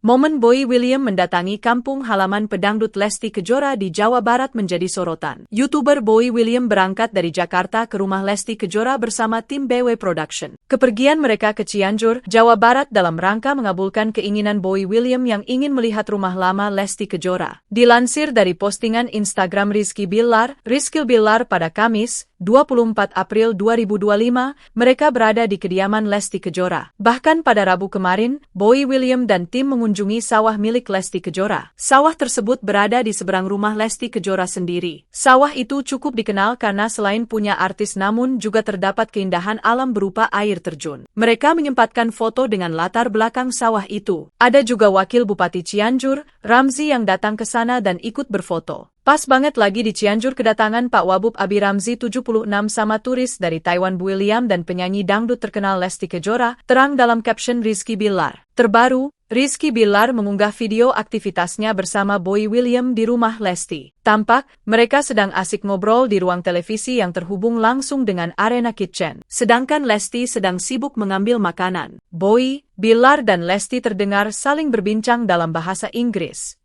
Momen Boy William mendatangi kampung halaman pedangdut Lesti Kejora di Jawa Barat menjadi sorotan. YouTuber Boy William berangkat dari Jakarta ke rumah Lesti Kejora bersama tim BW Production. Kepergian mereka ke Cianjur, Jawa Barat dalam rangka mengabulkan keinginan Boy William yang ingin melihat rumah lama Lesti Kejora. Dilansir dari postingan Instagram Rizky Bilar pada Kamis, 24 April 2025, mereka berada di kediaman Lesti Kejora. Bahkan pada Rabu kemarin, Boy William dan tim mengunjungi sawah milik Lesti Kejora. Sawah tersebut berada di seberang rumah Lesti Kejora sendiri. Sawah itu cukup dikenal karena selain punya artis namun juga terdapat keindahan alam berupa air terjun. Mereka menyempatkan foto dengan latar belakang sawah itu. Ada juga Wakil Bupati Cianjur, Ramzi yang datang ke sana dan ikut berfoto. Pas banget lagi di Cianjur kedatangan Pak Wabub Abi Ramzi 76 sama turis dari Taiwan William dan penyanyi dangdut terkenal Lesti Kejora, terang dalam caption Rizky Bilar. Terbaru, Rizky Bilar mengunggah video aktivitasnya bersama Boy William di rumah Lesti. Tampak, mereka sedang asik ngobrol di ruang televisi yang terhubung langsung dengan arena kitchen. Sedangkan Lesti sedang sibuk mengambil makanan. Boy, Bilar dan Lesti terdengar saling berbincang dalam bahasa Inggris.